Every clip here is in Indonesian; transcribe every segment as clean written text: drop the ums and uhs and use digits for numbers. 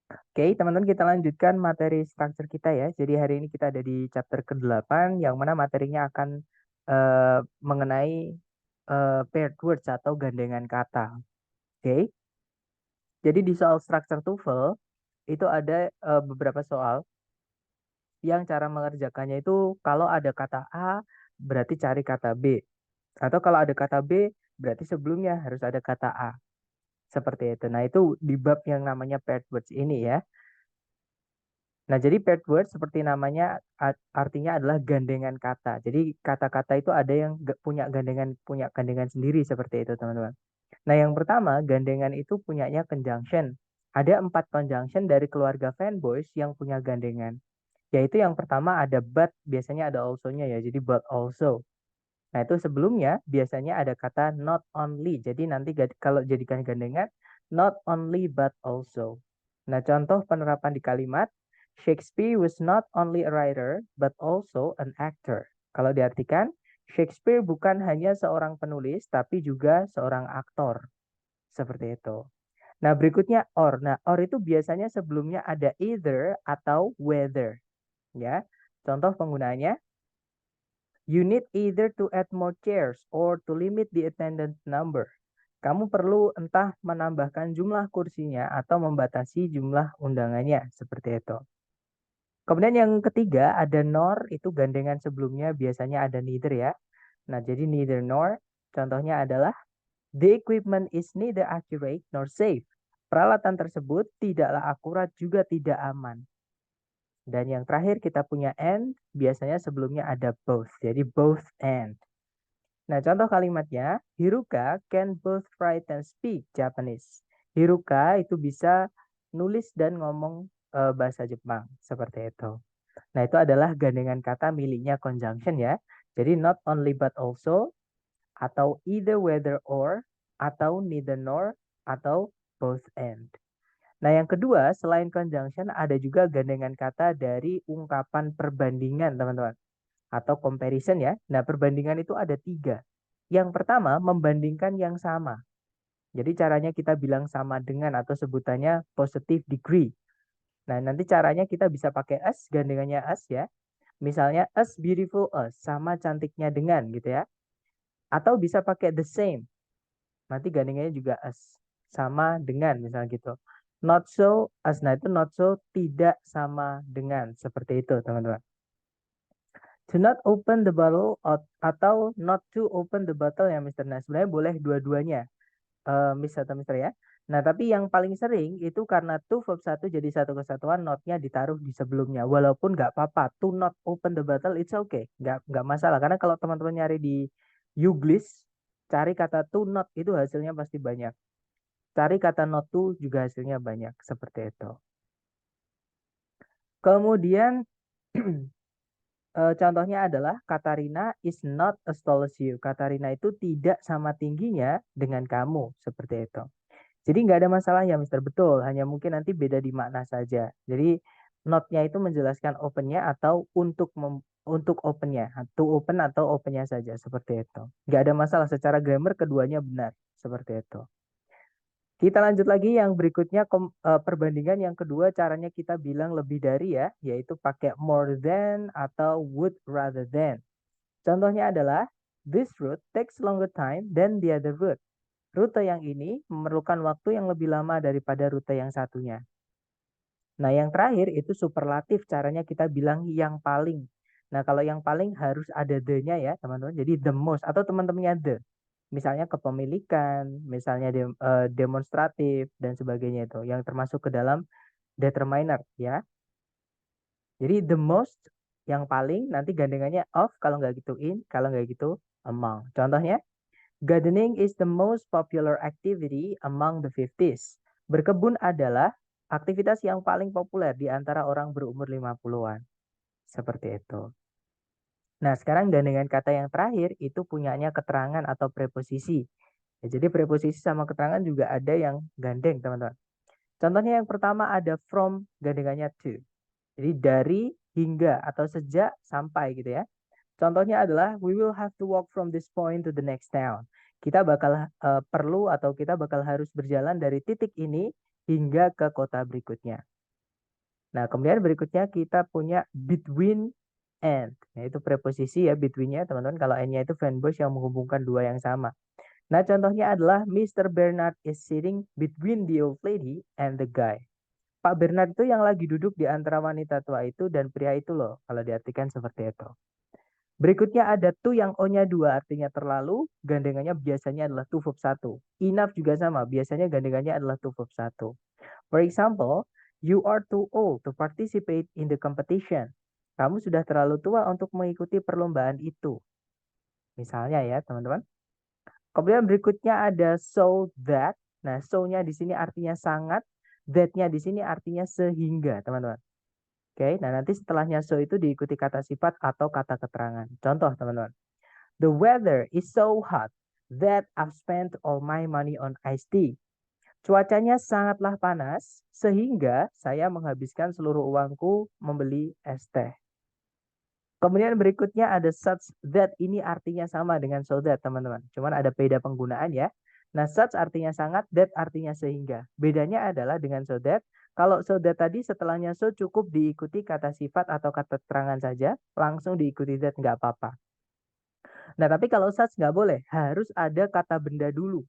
Oke, teman-teman kita lanjutkan materi structure kita ya. Jadi hari ini kita ada di chapter ke-8 yang mana materinya akan mengenai paired words atau gandengan kata. Oke. Jadi di soal structure TOEFL itu ada beberapa soal yang cara mengerjakannya itu kalau ada kata A berarti cari kata B. Atau kalau ada kata B berarti sebelumnya harus ada kata A. Seperti itu. Nah, itu di bab yang namanya paired words ini ya. Nah, jadi paired word seperti namanya artinya adalah gandengan kata. Jadi kata-kata itu ada yang punya gandengan sendiri seperti itu, teman-teman. Nah, yang pertama, gandengan itu punyanya conjunction. Ada 4 conjunction dari keluarga fanboys yang punya gandengan. Yaitu yang pertama ada but, biasanya ada also-nya ya. Jadi but also. Nah, itu sebelumnya biasanya ada kata not only. Jadi nanti kalau jadikan gandengan, not only but also. Nah, contoh penerapan di kalimat, Shakespeare was not only a writer, but also an actor. Kalau diartikan, Shakespeare bukan hanya seorang penulis, tapi juga seorang aktor. Seperti itu. Nah, berikutnya or. Nah, or itu biasanya sebelumnya ada either atau whether. Ya, contoh penggunaannya, you need either to add more chairs or to limit the attendance number. Kamu perlu entah menambahkan jumlah kursinya atau membatasi jumlah undangannya, seperti itu. Kemudian yang ketiga ada nor, itu gandengan sebelumnya biasanya ada neither ya. Nah, jadi neither nor, contohnya adalah the equipment is neither accurate nor safe. Peralatan tersebut tidaklah akurat juga tidak aman. Dan yang terakhir kita punya and, biasanya sebelumnya ada both. Jadi both and. Nah, contoh kalimatnya, Hiruka can both write and speak Japanese. Hiruka itu bisa nulis dan ngomong bahasa Jepang, seperti itu. Nah, itu adalah gandengan kata miliknya conjunction ya. Jadi not only but also, atau either whether or, atau neither nor, atau both and. Nah, yang kedua, selain conjunction ada juga gandengan kata dari ungkapan perbandingan, teman-teman. Atau comparison ya. Nah, perbandingan itu ada 3. Yang pertama, membandingkan yang sama. Jadi caranya kita bilang sama dengan atau sebutannya positive degree. Nah, nanti caranya kita bisa pakai as, gandengannya as ya. Misalnya as beautiful as, sama cantiknya dengan gitu ya. Atau bisa pakai the same. Nanti gandengannya juga as, sama dengan misalnya gitu. Not so as, nah itu not so tidak sama dengan, seperti itu teman-teman. To not open the bottle atau not to open the bottle ya Mister. Nah, sebenarnya boleh dua-duanya, Miss atau Mister ya. Nah, tapi yang paling sering itu karena to verb satu jadi satu kesatuan, notnya ditaruh di sebelumnya. Walaupun nggak apa-apa, to not open the bottle it's okay, nggak masalah. Karena kalau teman-teman nyari di Youglish, cari kata to not itu hasilnya pasti banyak. Cari kata not to juga hasilnya banyak, seperti itu. Kemudian contohnya adalah Katarina is not as tall as you. Katarina itu tidak sama tingginya dengan kamu, seperti itu. Jadi nggak ada masalah ya Mister, betul. Hanya mungkin nanti beda di makna saja. Jadi not-nya itu menjelaskan open-nya atau untuk open-nya. To open atau open-nya saja, seperti itu. Nggak ada masalah secara grammar keduanya benar, seperti itu. Kita lanjut lagi yang berikutnya, perbandingan yang kedua caranya kita bilang lebih dari ya, yaitu pakai more than atau would rather than. Contohnya adalah this route takes longer time than the other route. Rute yang ini memerlukan waktu yang lebih lama daripada rute yang satunya. Nah, yang terakhir itu superlatif, caranya kita bilang yang paling. Nah, kalau yang paling harus ada the-nya ya, teman-teman. Jadi the most atau teman-temannya the. Misalnya kepemilikan, misalnya demonstratif dan sebagainya itu yang termasuk ke dalam determiner ya. Jadi the most yang paling, nanti gandengannya of kalau nggak gitu in, kalau nggak gitu among. Contohnya, gardening is the most popular activity among the 50s. Berkebun adalah aktivitas yang paling populer di antara orang berumur 50-an. Seperti itu. Nah, sekarang gandengan kata yang terakhir itu punyanya keterangan atau preposisi. Ya, jadi preposisi sama keterangan juga ada yang gandeng, teman-teman. Contohnya yang pertama ada from, gandengannya to. Jadi dari, hingga, atau sejak, sampai gitu ya. Contohnya adalah we will have to walk from this point to the next town. Kita bakal perlu atau kita bakal harus berjalan dari titik ini hingga ke kota berikutnya. Nah, kemudian berikutnya kita punya between and. Nah, itu preposisi ya between-nya, teman-teman. Kalau and-nya itu Van Bosch yang menghubungkan dua yang sama. Nah, contohnya adalah Mr. Bernard is sitting between the old lady and the guy. Pak Bernard itu yang lagi duduk di antara wanita tua itu dan pria itu loh, kalau diartikan seperti itu. Berikutnya ada to yang O-nya 2, artinya terlalu, gandengannya biasanya adalah to verb 1. Enough juga sama, biasanya gandengannya adalah to verb 1. For example, you are too old to participate in the competition. Kamu sudah terlalu tua untuk mengikuti perlombaan itu. Misalnya ya, teman-teman. Kemudian berikutnya ada so that. Nah, so-nya di sini artinya sangat, that-nya di sini artinya sehingga, teman-teman. Oke, nah nanti setelahnya so itu diikuti kata sifat atau kata keterangan. Contoh, teman-teman. The weather is so hot that I've spent all my money on iced tea. Cuacanya sangatlah panas sehingga saya menghabiskan seluruh uangku membeli es teh. Kemudian berikutnya ada such that, ini artinya sama dengan so that, teman-teman. Cuman ada beda penggunaan ya. Nah, such artinya sangat, that artinya sehingga. Bedanya adalah dengan so that, kalau so that tadi setelahnya so cukup diikuti kata sifat atau kata keterangan saja, langsung diikuti that nggak apa-apa. Nah, tapi kalau such nggak boleh, harus ada kata benda dulu.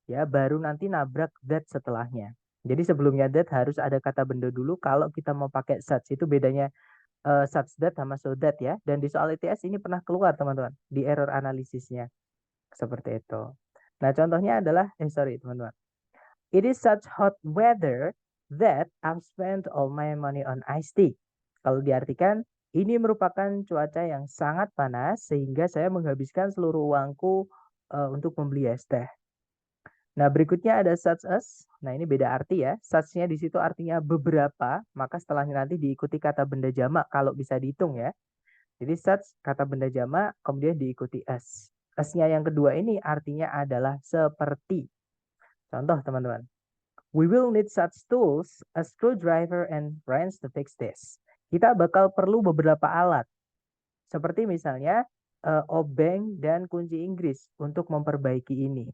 Ya, baru nanti nabrak that setelahnya. Jadi sebelumnya that harus ada kata benda dulu. Kalau kita mau pakai such, itu bedanya such that sama so that ya. Dan di soal ITS ini pernah keluar teman-teman di error analisisnya seperti itu. Nah, contohnya adalah sorry teman-teman. It is such hot weather that I've spent all my money on iced tea. Kalau diartikan, ini merupakan cuaca yang sangat panas sehingga saya menghabiskan seluruh uangku untuk membeli es teh. Nah, berikutnya ada such as. Nah, ini beda arti ya. Such-nya di situ artinya beberapa, maka setelahnya nanti diikuti kata benda jamak kalau bisa dihitung ya. Jadi such kata benda jamak, kemudian diikuti as. As-nya yang kedua ini artinya adalah seperti. Contoh teman-teman. We will need such tools, a screwdriver and wrench to fix this. Kita bakal perlu beberapa alat. Seperti misalnya obeng dan kunci Inggris untuk memperbaiki ini.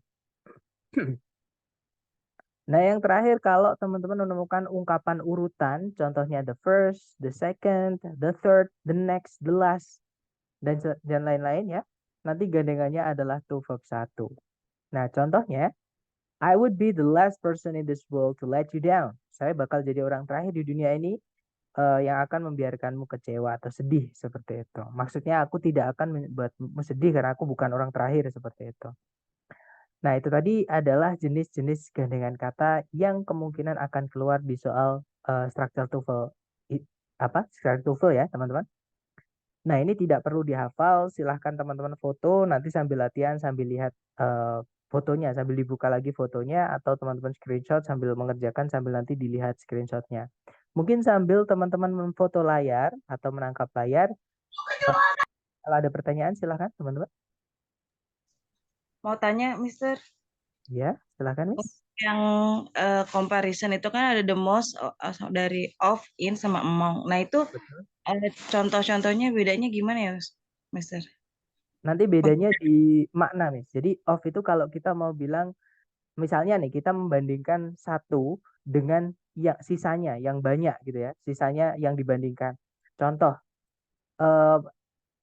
Nah, yang terakhir kalau teman-teman menemukan ungkapan urutan, contohnya the first, the second, the third, the next, the last, dan lain-lain ya. Nanti gandengannya adalah to verb 1. Nah, contohnya, I would be the last person in this world to let you down. Saya bakal jadi orang terakhir di dunia ini yang akan membiarkanmu kecewa atau sedih seperti itu. Maksudnya aku tidak akan membuatmu sedih karena aku bukan orang terakhir seperti itu. Nah, itu tadi adalah jenis-jenis gandengan kata yang kemungkinan akan keluar di soal structure TOEFL. Structure TOEFL ya, teman-teman. Nah, ini tidak perlu dihafal, silahkan teman-teman foto, nanti sambil latihan, sambil lihat fotonya, sambil dibuka lagi fotonya, atau teman-teman screenshot sambil mengerjakan, sambil nanti dilihat screenshotnya. Mungkin sambil teman-teman memfoto layar atau menangkap layar. Kalau ada pertanyaan, silahkan teman-teman. Mau tanya, Mister? Ya, silahkan, Miss. Yang comparison itu kan ada the most dari of, in, sama among. Nah, itu contoh-contohnya bedanya gimana ya, Mister? Nanti bedanya di makna, Miss. Jadi of itu kalau kita mau bilang, misalnya nih kita membandingkan satu dengan yang sisanya yang banyak gitu ya, sisanya yang dibandingkan. Contoh, eh,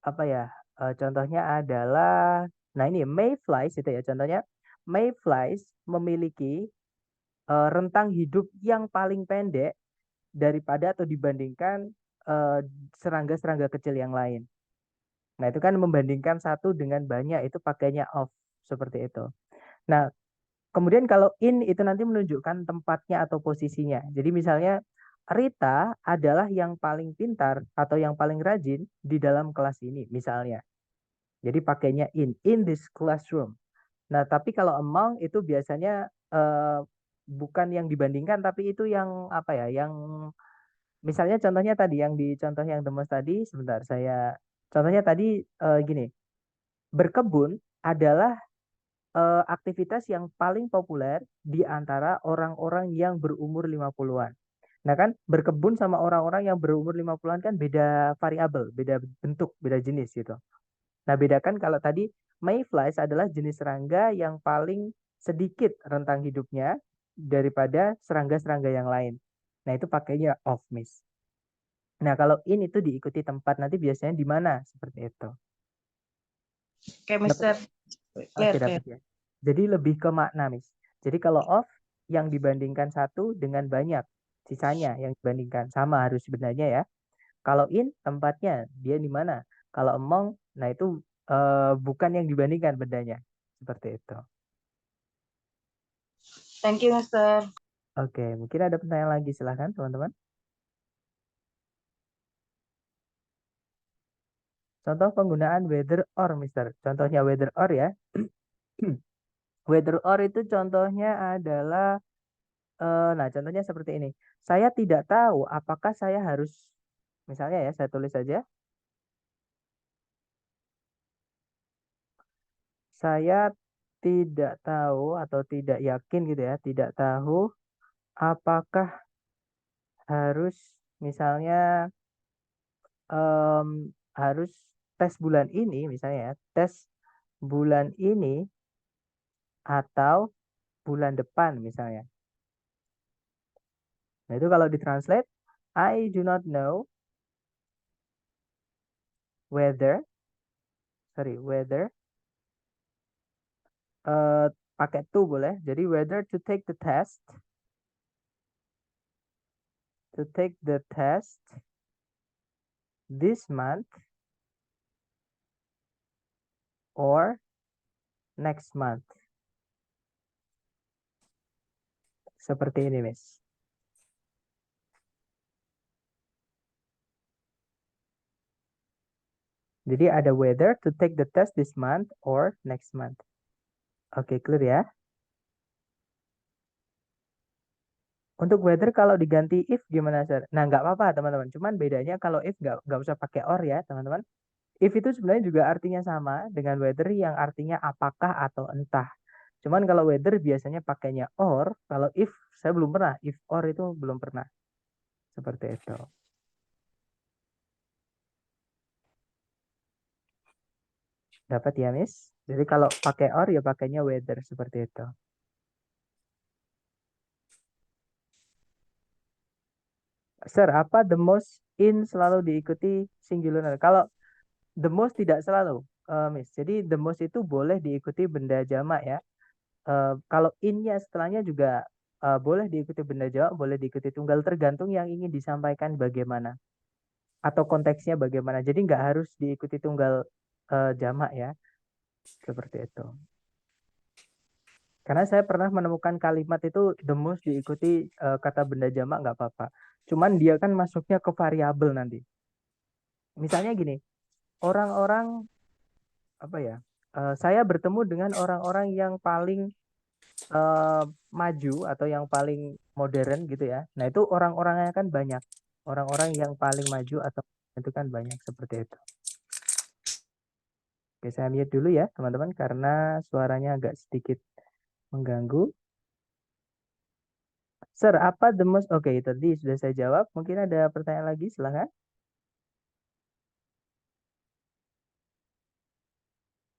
apa ya? Contohnya adalah, nah ini mayflies itu ya. Contohnya mayflies memiliki rentang hidup yang paling pendek daripada atau dibandingkan serangga-serangga kecil yang lain. Nah, itu kan membandingkan satu dengan banyak, itu pakainya of seperti itu. Nah, kemudian kalau in itu nanti menunjukkan tempatnya atau posisinya. Jadi misalnya Rita adalah yang paling pintar atau yang paling rajin di dalam kelas ini misalnya. Jadi pakainya in this classroom. Nah, tapi kalau among itu biasanya bukan yang dibandingkan, tapi itu yang apa ya, yang misalnya contohnya tadi yang di contoh yang demos tadi, sebentar saya contohnya tadi gini, berkebun adalah aktivitas yang paling populer di antara orang-orang yang berumur 50-an. Nah kan berkebun sama orang-orang yang berumur 50-an kan beda variabel, beda bentuk, beda jenis gitu. Nah bedakan kalau tadi mayflies adalah jenis serangga yang paling sedikit rentang hidupnya daripada serangga-serangga yang lain. Nah itu pakainya of, Miss. Nah, kalau in itu diikuti tempat, nanti biasanya di mana? Seperti itu. Kayak Dapat? Mister Oke, clear, clear. dapat ya. Jadi lebih ke makna, Miss. Jadi kalau of yang dibandingkan satu dengan banyak, sisanya yang dibandingkan sama harus sebenarnya ya. Kalau in tempatnya dia di mana? Kalau among, nah itu bukan yang dibandingkan bendanya. Seperti itu. Thank you, Mister. Oke, mungkin ada pertanyaan lagi, silahkan teman-teman. Contoh penggunaan whether or, Mister. Contohnya whether or ya. Whether or itu contohnya adalah, nah contohnya seperti ini. Saya tidak tahu apakah saya harus, misalnya ya, saya tulis saja. Saya tidak tahu atau tidak yakin gitu ya, tidak tahu apakah harus, misalnya harus tes bulan ini, misalnya ya, tes bulan ini atau bulan depan misalnya. Nah, itu kalau ditranslate, I do not know whether, whether, pakai to boleh. Jadi whether to take the test, this month or next month. Seperti ini, Miss. Jadi ada whether to take the test this month or next month. Oke, clear ya. Untuk whether kalau diganti if gimana, Sir? Nah, nggak apa-apa, teman-teman. Cuman bedanya kalau if nggak usah pakai or ya, teman-teman. If itu sebenarnya juga artinya sama dengan whether yang artinya apakah atau entah. Cuman kalau whether biasanya pakainya or, kalau if saya belum pernah, if or itu belum pernah. Seperti itu. Dapat ya, Miss? Jadi kalau pakai or ya pakainya whether seperti itu. Sir, apa the most in selalu diikuti singular? Kalau the most tidak selalu, Miss. Jadi the most itu boleh diikuti benda jamak ya. Kalau in-nya setelahnya juga boleh diikuti benda jamak, boleh diikuti tunggal, tergantung yang ingin disampaikan bagaimana atau konteksnya bagaimana. Jadi nggak harus diikuti tunggal jamak ya, seperti itu. Karena saya pernah menemukan kalimat itu the most diikuti kata benda jamak nggak apa-apa. Cuman dia kan masuknya ke variabel nanti. Misalnya gini, orang-orang apa ya? Saya bertemu dengan orang-orang yang paling maju atau yang paling modern gitu ya. Nah, itu orang-orangnya kan banyak. Orang-orang yang paling maju atau itu kan banyak seperti itu. Oke, saya mute dulu ya, teman-teman, karena suaranya agak sedikit mengganggu. Sir, apa the most? Oke, tadi sudah saya jawab. Mungkin ada pertanyaan lagi, silahkan.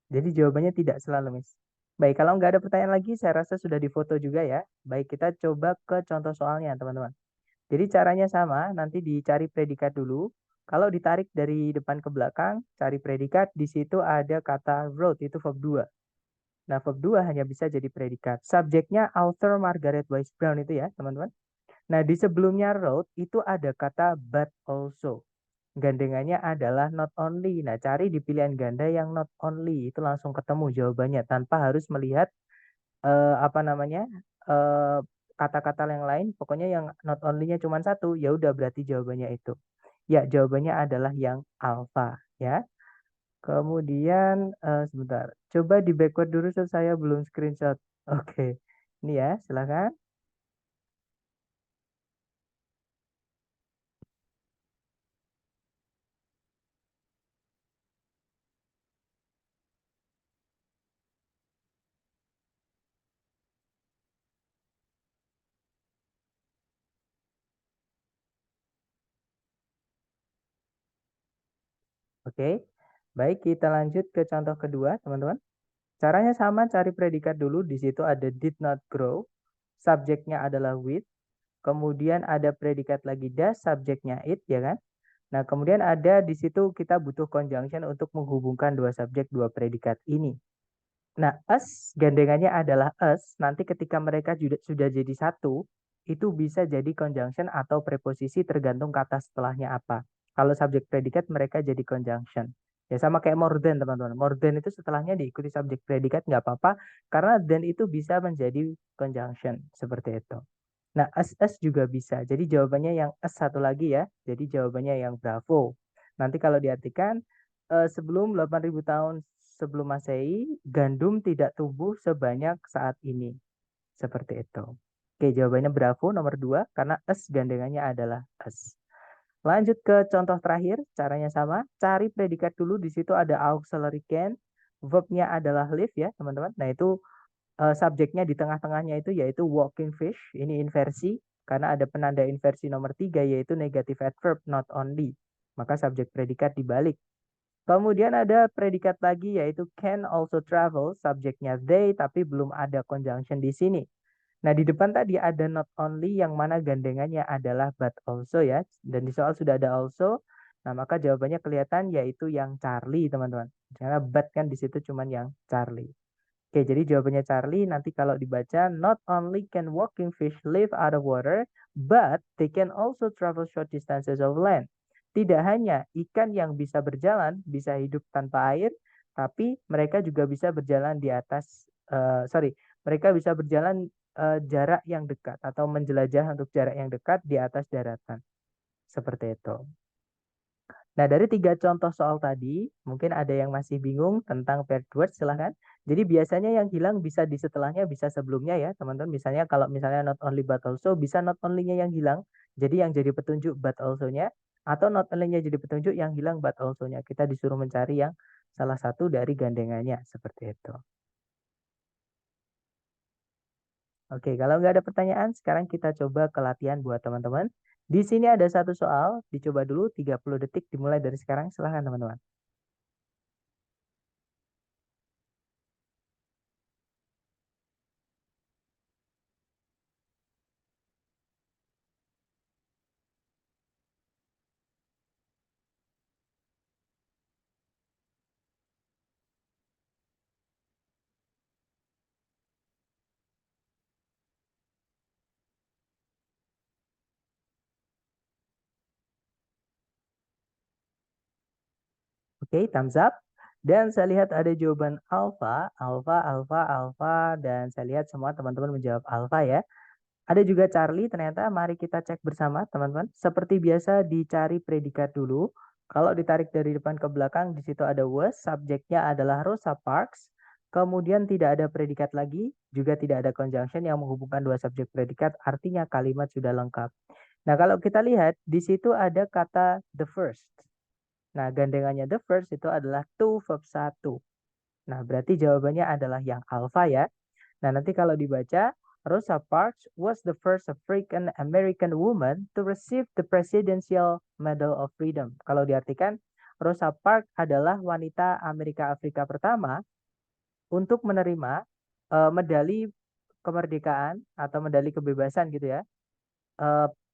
Jadi jawabannya tidak selalu, Miss. Baik, kalau nggak ada pertanyaan lagi, saya rasa sudah difoto juga ya. Baik, kita coba ke contoh soalnya, teman-teman. Jadi caranya sama, nanti dicari predikat dulu. Kalau ditarik dari depan ke belakang, cari predikat, di situ ada kata wrote, itu verb 2. Nah, verb 2 hanya bisa jadi predikat. Subjeknya author Margaret Wise Brown itu ya, teman-teman. Nah, di sebelumnya wrote itu ada kata but also. Gandengannya adalah not only. Nah, cari di pilihan ganda yang not only. Itu langsung ketemu jawabannya tanpa harus melihat apa namanya eh, kata-kata yang lain. Pokoknya yang not only-nya cuma satu, ya udah berarti jawabannya itu. Ya, jawabannya adalah yang alpha ya. Kemudian sebentar, coba di backward dulu, saya belum screenshot. Oke, ini ya, silakan. Oke, baik, kita lanjut ke contoh kedua, teman-teman. Caranya sama, cari predikat dulu. Di situ ada did not grow, subjeknya adalah with, kemudian ada predikat lagi does, subjeknya it, ya kan? Nah, kemudian ada di situ kita butuh conjunction untuk menghubungkan dua subjek, dua predikat ini. Nah, us gandengannya adalah us. Nanti ketika mereka sudah jadi satu, itu bisa jadi conjunction atau preposisi tergantung kata setelahnya apa. Kalau subjek predikat mereka jadi conjunction. Ya sama kayak more than teman-teman. More than itu setelahnya diikuti subjek predikat nggak apa-apa. Karena than itu bisa menjadi conjunction. Seperti itu. Nah, as juga bisa. Jadi jawabannya yang as satu lagi ya. Jadi jawabannya yang bravo. Nanti kalau diartikan sebelum 8.000 tahun sebelum Masehi, gandum tidak tumbuh sebanyak saat ini. Seperti itu. Oke, jawabannya bravo nomor 2 karena as gandengannya adalah as. Lanjut ke contoh terakhir, caranya sama. Cari predikat dulu, di situ ada auxiliary can. Verbnya adalah live ya, teman-teman. Nah, itu subjeknya di tengah-tengahnya itu yaitu walking fish. Ini inversi karena ada penanda inversi nomor 3 yaitu negative adverb not only. Maka subjek predikat dibalik. Kemudian ada predikat lagi yaitu can also travel, subjeknya they tapi belum ada conjunction di sini. Nah, di depan tadi ada not only yang mana gandengannya adalah but also ya. Dan di soal sudah ada also. Nah, maka jawabannya kelihatan yaitu yang Charlie, teman-teman. Karena but kan di situ cuman yang Charlie. Oke, jadi jawabannya Charlie nanti kalau dibaca, not only can walking fish live out of water, but they can also travel short distances of land. Tidak hanya ikan yang bisa berjalan, bisa hidup tanpa air, tapi mereka juga bisa berjalan di atas, mereka bisa berjalan jarak yang dekat atau menjelajah untuk jarak yang dekat di atas daratan. Seperti itu. Nah, dari 3 contoh soal tadi, mungkin ada yang masih bingung tentang paired words, silahkan. Jadi biasanya yang hilang bisa di setelahnya, bisa sebelumnya ya, teman-teman. Misalnya kalau misalnya not only but also, bisa not only-nya yang hilang. Jadi yang jadi petunjuk but also-nya. Atau not only-nya jadi petunjuk yang hilang but also-nya. Kita disuruh mencari yang salah satu dari gandengannya, seperti itu. Oke, kalau nggak ada pertanyaan, sekarang kita coba ke latihan buat teman-teman. Di sini ada satu soal, dicoba dulu 30 detik dimulai dari sekarang. Silahkan teman-teman. Oke, thumbs up. Dan saya lihat ada jawaban alfa, alfa, alfa, alfa, dan saya lihat semua teman-teman menjawab alfa ya. Ada juga Charlie, ternyata mari kita cek bersama teman-teman. Seperti biasa dicari predikat dulu. Kalau ditarik dari depan ke belakang, di situ ada was, subjeknya adalah Rosa Parks. Kemudian tidak ada predikat lagi, juga tidak ada conjunction yang menghubungkan dua subjek predikat, artinya kalimat sudah lengkap. Nah, kalau kita lihat, di situ ada kata the first. Nah, gandengannya the first itu adalah to verb 1. Nah, berarti jawabannya adalah yang alpha ya. Nah, nanti kalau dibaca, Rosa Parks was the first African American woman to receive the Presidential Medal of Freedom. Kalau diartikan, Rosa Parks adalah wanita Amerika Afrika pertama untuk menerima medali kemerdekaan atau medali kebebasan gitu ya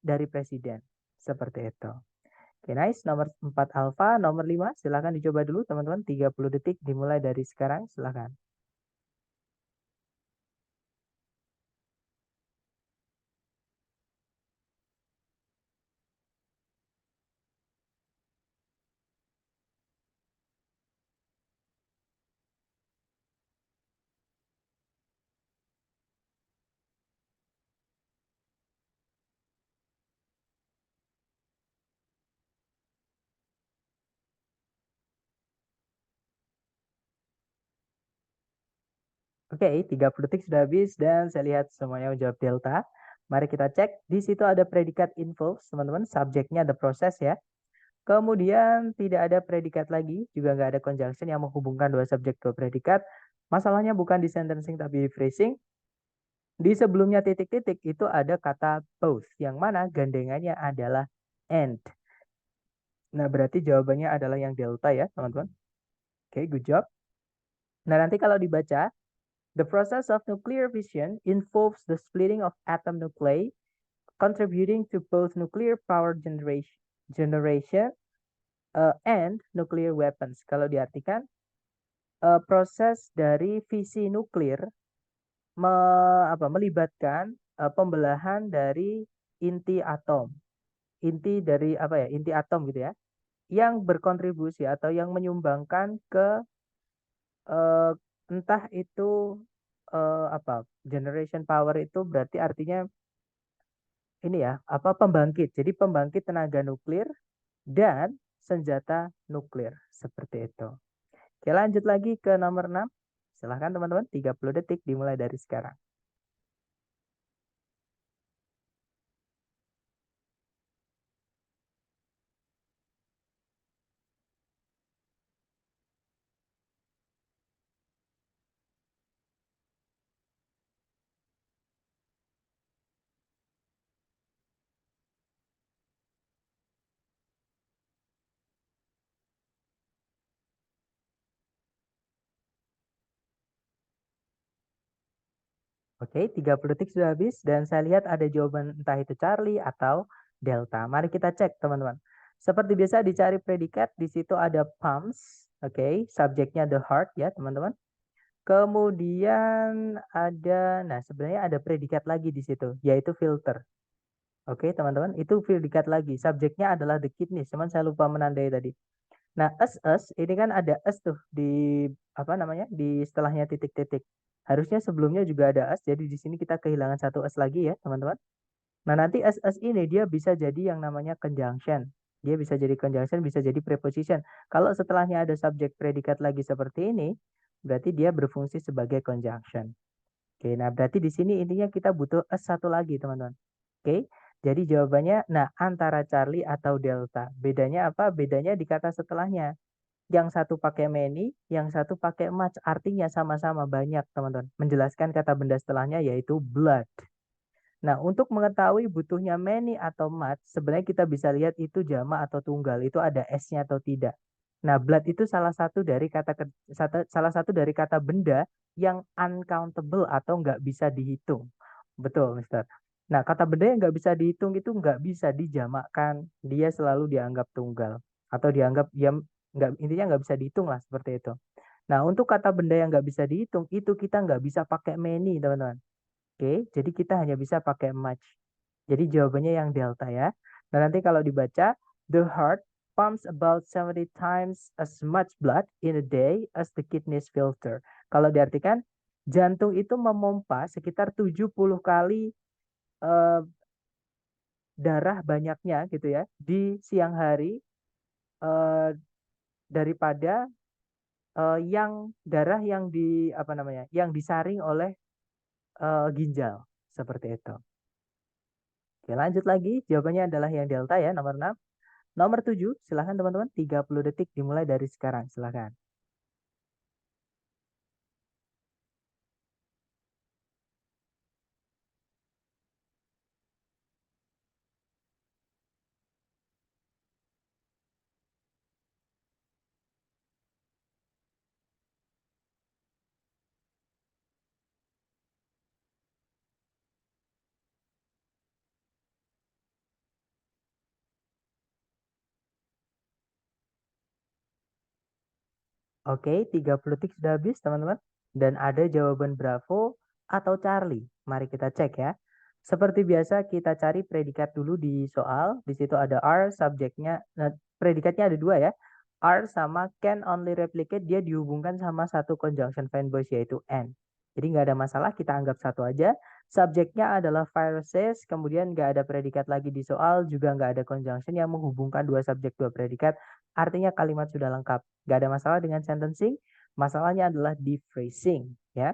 dari presiden. Seperti itu. Oke, nice. Nomor 4 alfa, nomor 5 silahkan dicoba dulu teman-teman. 30 detik dimulai dari sekarang, silahkan. Oke, 30 detik sudah habis dan saya lihat semuanya menjawab delta. Mari kita cek. Di situ ada predikat involves, teman-teman. Subjeknya the process ya. Kemudian tidak ada predikat lagi, juga nggak ada conjunction yang menghubungkan dua subjek dua predikat. Masalahnya bukan di sentencing tapi di phrasing. Di sebelumnya titik-titik itu ada kata both, yang mana gandengannya adalah and. Nah, berarti jawabannya adalah yang delta ya, teman-teman. Oke, good job. Nah, nanti kalau dibaca, the process of nuclear fission involves the splitting of atom nuclei, contributing to both nuclear power generation and nuclear weapons. Kalau diartikan proses dari fisi nuklir melibatkan pembelahan dari inti atom. Inti dari inti atom gitu ya, yang berkontribusi atau yang menyumbangkan ke entah itu generation power itu berarti artinya ini ya, pembangkit. Jadi pembangkit tenaga nuklir dan senjata nuklir seperti itu. Oke, lanjut lagi ke nomor 6. Silahkan teman-teman, 30 detik dimulai dari sekarang. Oke, 30 detik sudah habis dan saya lihat ada jawaban entah itu Charlie atau Delta. Mari kita cek teman-teman. Seperti biasa dicari predikat, di situ ada pumps. Oke, subjeknya the heart ya teman-teman. Kemudian nah sebenarnya ada predikat lagi di situ, yaitu filter. Oke teman-teman, itu predikat lagi. Subjeknya adalah the kidneys, cuman saya lupa menandai tadi. Nah, ini kan ada tuh di di setelahnya titik-titik. Harusnya sebelumnya juga ada jadi di sini kita kehilangan satu lagi ya, teman-teman. Nah, nanti ini dia bisa jadi yang namanya conjunction. Dia bisa jadi conjunction, bisa jadi preposition. Kalau setelahnya ada subjek predikat lagi seperti ini, berarti dia berfungsi sebagai conjunction. Oke, nah berarti di sini intinya kita butuh satu lagi, teman-teman. Oke, jadi jawabannya, nah antara Charlie atau Delta. Bedanya apa? Bedanya di kata setelahnya. Yang satu pakai many, yang satu pakai much. Artinya sama-sama banyak, teman-teman. Menjelaskan kata benda setelahnya yaitu blood. Nah, untuk mengetahui butuhnya many atau much, sebenarnya kita bisa lihat itu jamak atau tunggal. Itu ada S-nya atau tidak. Nah, blood itu salah satu dari kata benda yang uncountable atau nggak bisa dihitung. Betul, Mister. Nah, kata benda yang nggak bisa dihitung itu nggak bisa dijamakkan. Dia selalu dianggap tunggal. Atau dianggap ya intinya nggak bisa dihitung lah seperti itu. Nah, untuk kata benda yang nggak bisa dihitung, itu kita nggak bisa pakai many, teman-teman. Oke, jadi kita hanya bisa pakai much. Jadi jawabannya yang delta ya. Nah, nanti kalau dibaca, the heart pumps about 70 times as much blood in a day as the kidneys filter. Kalau diartikan, jantung itu memompa sekitar 70 kali darah banyaknya gitu ya di siang hari daripada yang darah yang yang disaring oleh ginjal seperti itu. Oke, lanjut lagi. Jawabannya adalah yang delta ya, nomor 6. Nomor 7, silahkan teman-teman. 30 detik dimulai dari sekarang. Silahkan. Oke, 30 detik sudah habis teman-teman. Dan ada jawaban Bravo atau Charlie. Mari kita cek ya. Seperti biasa kita cari predikat dulu di soal. Di situ ada are, subjeknya. Nah, predikatnya ada dua ya. Are sama can only replicate, dia dihubungkan sama satu conjunction fine voice yaitu and. Jadi nggak ada masalah, kita anggap satu aja. Subjeknya adalah viruses, kemudian nggak ada predikat lagi di soal, juga nggak ada conjunction yang menghubungkan dua subjek dua predikat. Artinya kalimat sudah lengkap. Nggak ada masalah dengan sentencing, masalahnya adalah di phrasing. Ya.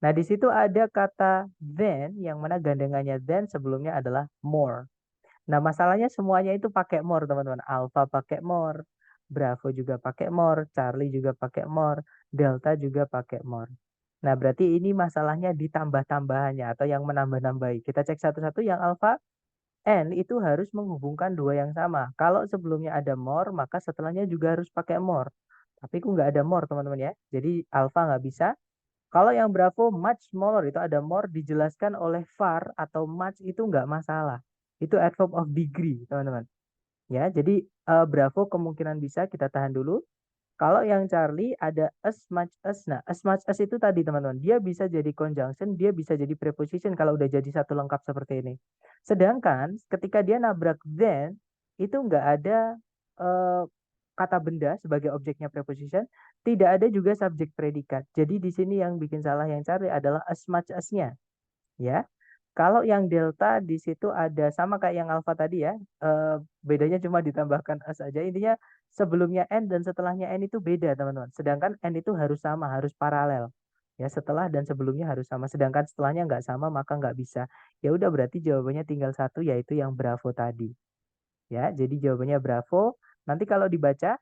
Nah, di situ ada kata then, yang mana gandengannya then sebelumnya adalah more. Nah, masalahnya semuanya itu pakai more, teman-teman. Alpha pakai more, Bravo juga pakai more, Charlie juga pakai more, Delta juga pakai more. Nah, berarti ini masalahnya ditambah-tambahannya atau yang menambah-nambahi. Kita cek satu-satu. Yang alpha, N itu harus menghubungkan dua yang sama. Kalau sebelumnya ada more, maka setelahnya juga harus pakai more. Tapi kok nggak ada more, teman-teman ya. Jadi alpha nggak bisa. Kalau yang Bravo, much smaller, itu ada more dijelaskan oleh far atau much, itu nggak masalah. Itu adverb of degree, teman-teman. Ya, jadi Bravo kemungkinan bisa kita tahan dulu. Kalau yang Charlie ada as much as. Nah, as much as itu tadi teman-teman, dia bisa jadi conjunction, dia bisa jadi preposition kalau udah jadi satu lengkap seperti ini. Sedangkan ketika dia nabrak then, itu nggak ada uh, kata benda sebagai objeknya preposition, tidak ada juga subjek predikat. Jadi di sini yang bikin salah yang Charlie adalah as much as-nya, ya. Kalau yang delta di situ ada sama kayak yang alpha tadi ya, bedanya cuma ditambahkan as aja. Intinya sebelumnya n dan setelahnya n itu beda teman-teman. Sedangkan n itu harus sama, harus paralel. Ya setelah dan sebelumnya harus sama. Sedangkan setelahnya nggak sama maka nggak bisa. Ya udah berarti jawabannya tinggal satu yaitu yang Bravo tadi. Ya jadi jawabannya Bravo. Nanti kalau dibaca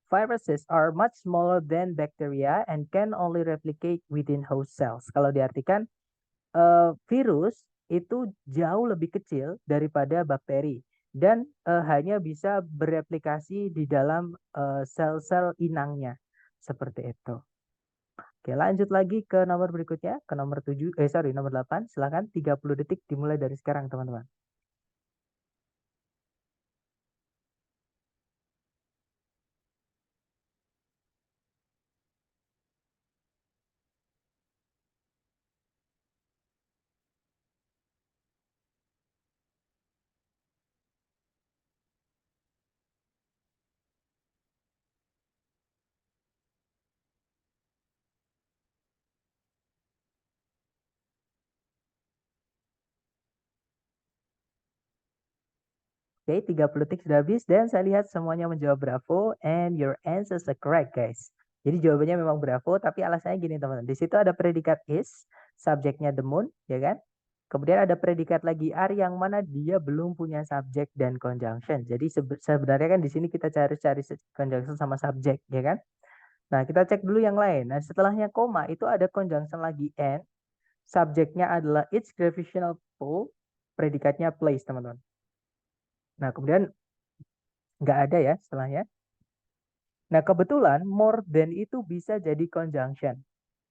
viruses are much smaller than bacteria and can only replicate within host cells. Kalau diartikan virus itu jauh lebih kecil daripada bakteri dan hanya bisa bereplikasi di dalam sel-sel inangnya. Seperti itu. Oke, lanjut lagi ke nomor berikutnya, ke nomor 7, nomor 8. Silakan 30 detik dimulai dari sekarang, teman-teman. Oke, 30 detik sudah habis dan saya lihat semuanya menjawab Bravo and your answers are correct, guys. Jadi jawabannya memang Bravo, tapi alasannya gini, teman-teman. Di situ ada predikat is, subjeknya the moon, ya kan? Kemudian ada predikat lagi are yang mana dia belum punya subjek dan conjunction. Jadi sebenarnya kan di sini kita cari-cari conjunction sama subjek, ya kan? Nah, kita cek dulu yang lain. Nah, setelahnya koma itu ada conjunction lagi and, subjeknya adalah its gravitational pull, predikatnya place, teman-teman. Nah, kemudian nggak ada ya setelahnya. Nah, kebetulan more than itu bisa jadi conjunction.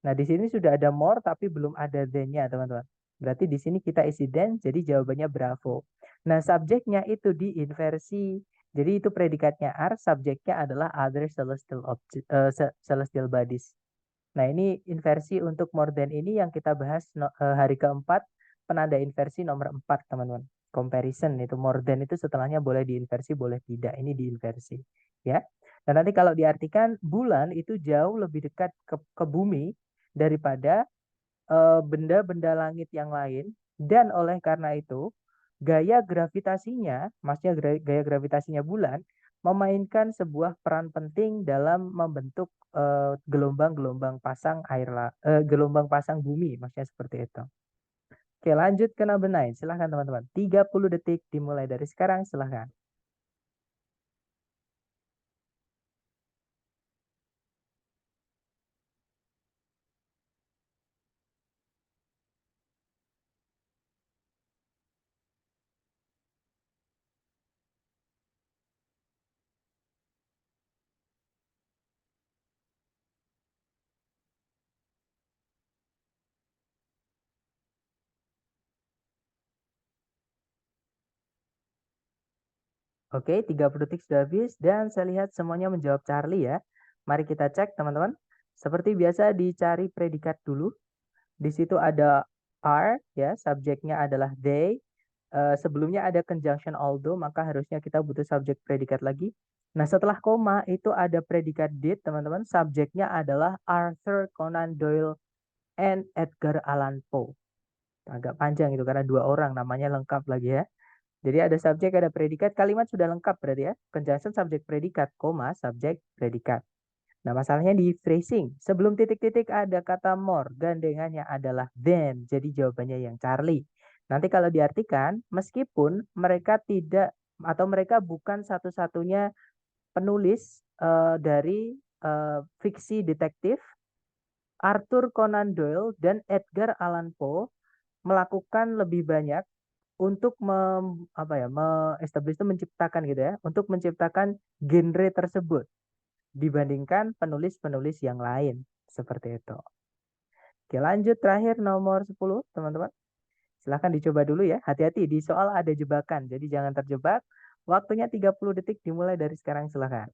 Nah, di sini sudah ada more tapi belum ada than-nya, teman-teman. Berarti di sini kita isi than, jadi jawabannya Bravo. Nah, subjeknya itu diinversi. Jadi itu predikatnya are, subjeknya adalah other celestial object, celestial bodies. Nah, ini inversi untuk more than ini yang kita bahas hari keempat, penanda inversi nomor 4, teman-teman. Comparison itu more than itu setelahnya boleh diinversi, boleh tidak. Ini diinversi, ya. Dan nanti kalau diartikan bulan itu jauh lebih dekat ke bumi daripada benda-benda langit yang lain dan oleh karena itu gaya gravitasinya, maksudnya gaya gravitasinya bulan memainkan sebuah peran penting dalam membentuk gelombang-gelombang pasang gelombang pasang bumi, maksudnya seperti itu. Oke, lanjut ke number 9. Silahkan teman-teman. 30 detik dimulai dari sekarang, silahkan. Oke, 30 detik sudah habis dan saya lihat semuanya menjawab Charlie ya. Mari kita cek teman-teman. Seperti biasa dicari predikat dulu. Di situ ada are ya, subjeknya adalah they. Sebelumnya ada conjunction although, maka harusnya kita butuh subjek predikat lagi. Nah, setelah koma itu ada predikat did, teman-teman. Subjeknya adalah Arthur Conan Doyle and Edgar Allan Poe. Agak panjang itu karena dua orang namanya lengkap lagi ya. Jadi ada subjek, ada predikat, kalimat sudah lengkap berarti ya. Conjunction subjek predikat, koma, subjek predikat. Nah, masalahnya di phrasing. Sebelum titik-titik ada kata more, gandengannya adalah then. Jadi jawabannya yang Charlie. Nanti kalau diartikan, meskipun mereka tidak atau mereka bukan satu-satunya penulis dari fiksi detektif, Arthur Conan Doyle dan Edgar Allan Poe melakukan lebih banyak untuk establish itu menciptakan gitu ya, untuk menciptakan genre tersebut dibandingkan penulis-penulis yang lain. Seperti itu. Oke, lanjut terakhir nomor 10, teman-teman. Silahkan dicoba dulu ya. Hati-hati di soal ada jebakan. Jadi jangan terjebak. Waktunya 30 detik dimulai dari sekarang, silahkan.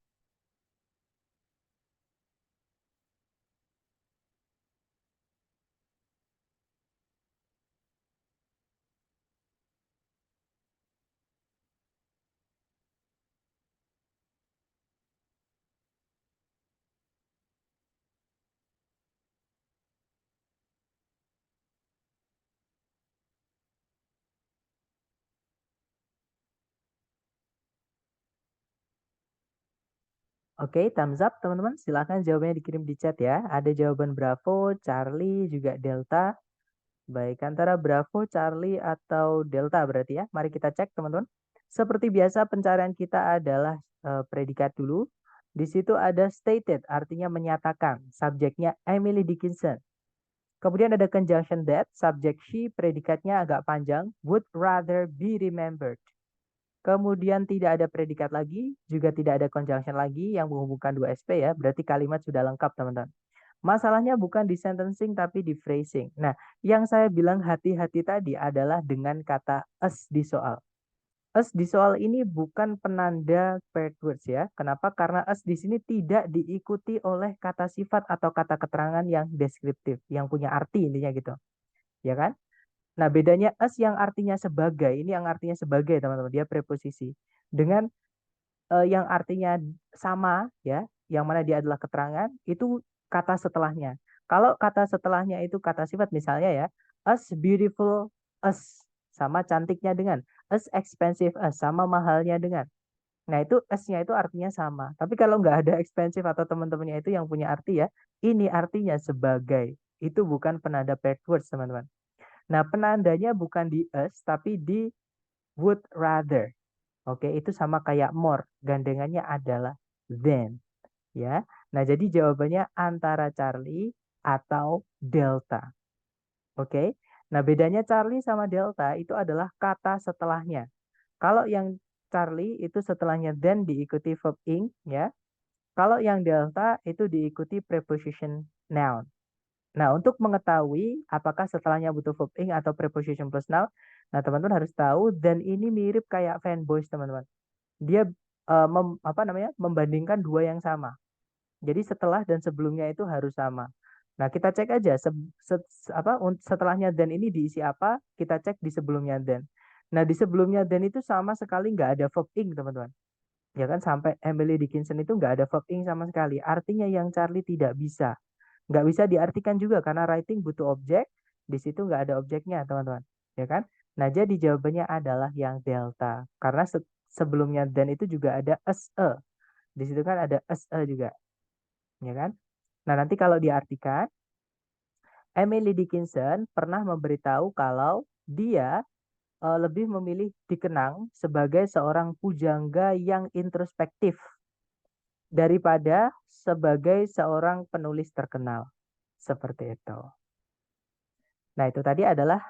Oke, thumbs up teman-teman. Silahkan jawabannya dikirim di chat ya. Ada jawaban Bravo, Charlie, juga Delta. Baik, antara Bravo, Charlie, atau Delta berarti ya. Mari kita cek teman-teman. Seperti biasa pencarian kita adalah predikat dulu. Di situ ada stated, artinya menyatakan. Subjeknya Emily Dickinson. Kemudian ada conjunction that, subjek she, predikatnya agak panjang. Would rather be remembered. Kemudian tidak ada predikat lagi, juga tidak ada conjunction lagi yang menghubungkan dua SP ya. Berarti kalimat sudah lengkap teman-teman. Masalahnya bukan di sentencing tapi di phrasing. Nah, yang saya bilang hati-hati tadi adalah dengan kata us di soal. Us di soal ini bukan penanda paired words ya. Kenapa? Karena us di sini tidak diikuti oleh kata sifat atau kata keterangan yang deskriptif, yang punya arti intinya gitu. Ya kan? Nah, bedanya as yang artinya sebagai, ini yang artinya sebagai teman-teman, dia preposisi. Dengan yang artinya sama ya, yang mana dia adalah keterangan, itu kata setelahnya. Kalau kata setelahnya itu kata sifat misalnya ya, as beautiful as, sama cantiknya dengan, as expensive as, sama mahalnya dengan. Nah itu as-nya itu artinya sama. Tapi kalau nggak ada expensive atau teman-temannya itu yang punya arti ya, ini artinya sebagai. Itu bukan penanda paired words teman-teman. Nah penandanya bukan di as, tapi di would rather. Oke, itu sama kayak more. Gandengannya adalah than. Ya. Nah, jadi jawabannya antara Charlie atau Delta. Oke. Nah, bedanya Charlie sama Delta itu adalah kata setelahnya. Kalau yang Charlie itu setelahnya then diikuti verb ing, ya. Kalau yang Delta itu diikuti preposition noun. Nah, untuk mengetahui apakah setelahnya butuh verb ing atau preposition plus noun, nah teman-teman harus tahu dan ini mirip kayak fanboys teman-teman. Dia apa namanya membandingkan dua yang sama. Jadi setelah dan sebelumnya itu harus sama. Nah, kita cek aja setelahnya dan ini diisi apa, kita cek di sebelumnya dan. Nah, di sebelumnya dan itu sama sekali nggak ada verb ing, teman-teman. Ya kan sampai Emily Dickinson itu nggak ada verb ing sama sekali. Artinya yang Charlie tidak bisa. Nggak bisa diartikan juga karena writing butuh objek. Di situ nggak ada objeknya, teman-teman. Ya kan? Nah, jadi jawabannya adalah yang delta. Karena sebelumnya dan itu juga ada as a. Di situ kan ada as a juga. Ya kan? Nah, nanti kalau diartikan, Emily Dickinson pernah memberitahu kalau dia lebih memilih dikenang sebagai seorang pujangga yang introspektif daripada sebagai seorang penulis terkenal. Seperti itu. Nah, itu tadi adalah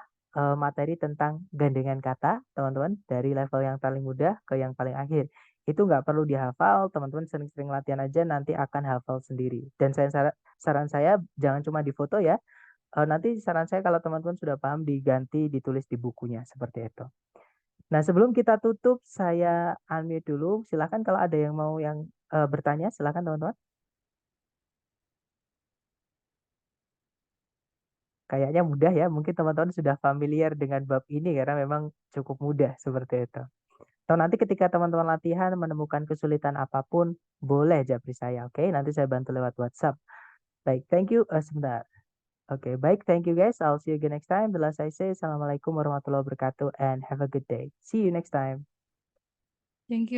materi tentang gandengan kata, teman-teman, dari level yang paling mudah ke yang paling akhir. Itu nggak perlu dihafal, teman-teman sering-sering latihan aja nanti akan hafal sendiri. Dan saran saya jangan cuma di foto ya. Nanti saran saya kalau teman-teman sudah paham diganti ditulis di bukunya seperti itu. Nah, sebelum kita tutup saya unmute dulu. Silakan kalau ada yang mau bertanya, silakan teman-teman. Kayaknya mudah ya, mungkin teman-teman sudah familiar dengan bab ini karena memang cukup mudah seperti itu. Atau nanti ketika teman-teman latihan menemukan kesulitan apapun, boleh japri saya, oke? Nanti saya bantu lewat WhatsApp. Baik, thank you. Sebentar. Oke, baik, thank you guys. I'll see you again next time. The last I say, Assalamualaikum warahmatullahi wabarakatuh and have a good day. See you next time. Thank you.